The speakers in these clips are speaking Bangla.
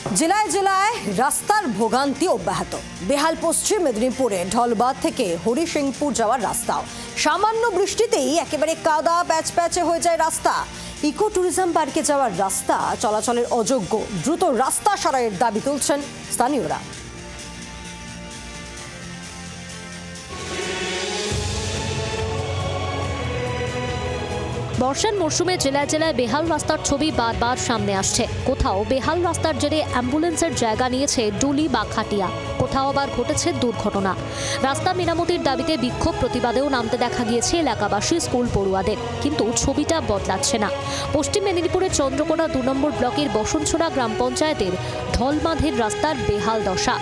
জেলায় জেলায় রাস্তার ভোগান্তি অব্যাহত। বেহাল পশ্চিম মেদিনীপুরে ঢলবাদ থেকে হরিসিংপুর যাওয়ার রাস্তাও সামান্য বৃষ্টিতেই একেবারে কাদা প্যাচপ্যাচে হয়ে যায় রাস্তা। ইকো ট্যুরিজম পার্কে যাওয়ার রাস্তা চলাচলের অযোগ্য। দ্রুত রাস্তা সারাইয়ের দাবি তুলছেন স্থানীয়রা। বর্ষার মরশুমে জেলায় জেলায় বেহাল রাস্তার ছবি বারবার সামনে আসছে। কোথাও বেহাল রাস্তার জেরে অ্যাম্বুলেন্সের জায়গা নিয়েছে ডুলি বা খাটিয়া, কোথাও আবার ঘটেছে দুর্ঘটনা। রাস্তা মেরামতির দাবিতে বিক্ষোভ প্রতিবাদেও নামতে দেখা গিয়েছে এলাকাবাসী, স্কুল পড়ুয়াদের। কিন্তু ছবিটা বদলাচ্ছে না। পশ্চিম মেদিনীপুরের চন্দ্রকোনা 2 নম্বর ব্লকের বসনছড়া গ্রাম পঞ্চায়েতের ঢলবাঁধের রাস্তার বেহাল দশা।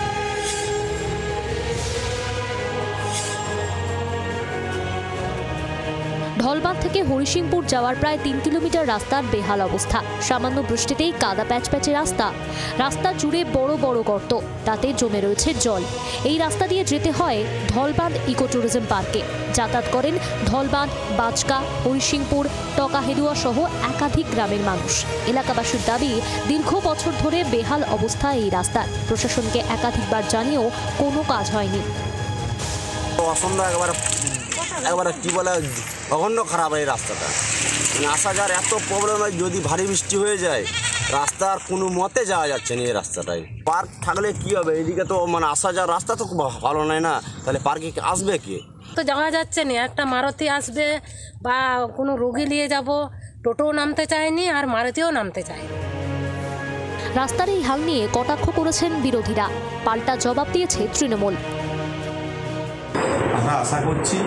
ঢলবাঁধ থেকে হরিসিংপুর যাওয়ার প্রায় 3 কিলোমিটার রাস্তার বেহাল অবস্থা। সামান্য বৃষ্টিতেই কাদা প্যাচপ্যাচে রাস্তা জুড়ে বড় বড় গর্ত, তাতে জমে রয়েছে জল। এই রাস্তা দিয়ে যেতে হয় ঢলবাঁধ ইকো ট্যুরিজম পার্কে। যাতায়াত করেন ঢলবাঁধ, বাজকা, হরিসিংপুর, টকাহেদুয়া সহ একাধিক গ্রামের মানুষ। এলাকাবাসীর দাবি, দীর্ঘ বছর ধরে বেহাল অবস্থা এই রাস্তার। প্রশাসনকে একাধিকবার জানিয়েও কোনো কাজ হয়নি। একবারে কি বলে অখণ্ড খারাপ এই রাস্তাটা, আসা যাওয়ার এত প্রবলেম হয়। যদি ভারী বৃষ্টি হয়ে যায় রাস্তার কোনো মতে যাওয়া যাচ্ছে না এই রাস্তাটায়। পার্ক থাকলে কি হবে, এদিকে তো আসা যাওয়ার রাস্তা তো ভালো নয় না, তাহলে পার্কে আসবে কে? তো যাওয়া যাচ্ছে না। একটা মারুতি আসবে বা কোনো রোগী নিয়ে যাব, টোটোও নামতে চায়নি আর মারুতিও নামতে চায়নি। রাস্তার এই হাল নিয়ে কটাক্ষ করেছেন বিরোধীরা, পাল্টা জবাব দিয়েছে তৃণমূল। আমরা আশা করছি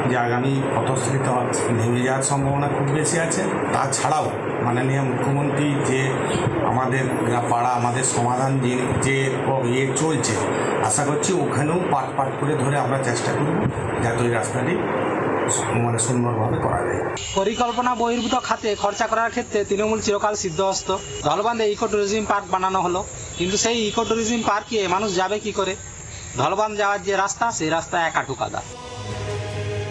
যে আগামী পথস্থিত ভেঙে যাওয়ার সম্ভাবনা খুব বেশি আছে। তাছাড়াও মাননীয় মুখ্যমন্ত্রী যে আমাদের পাড়া আমাদের সমাধান যে চলছে, আশা করছি ওখানেও পাট করে ধরে আমরা চেষ্টা করব যাতে ওই রাস্তাটি সুন্দরভাবে করা যায়। পরিকল্পনা বহির্ভূত খাতে খরচা করার ক্ষেত্রে তৃণমূল চিরকাল সিদ্ধহস্ত। ঢলবাঁধে ইকো ট্যুরিজম পার্ক বানানো হলো, কিন্তু সেই ইকো ট্যুরিজম পার্কে মানুষ যাবে কি করে? ঢলবাঁধ যাওয়ার যে রাস্তা, সেই রাস্তা একাটু কাদা।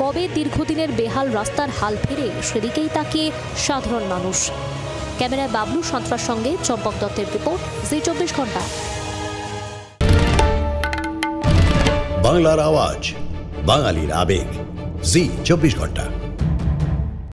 কবে দীর্ঘদিনের বেহাল রাস্তার হাল ফিরে, সেদিকেই তাকিয়ে সাধারণ মানুষ। ক্যামেরায় বাবলু সন্ত্রার সঙ্গে চম্পক দত্তের রিপোর্ট, জি 24 ঘন্টা। বাংলার আওয়াজ, বাঙালির আবেগ, জি 24 ঘন্টা।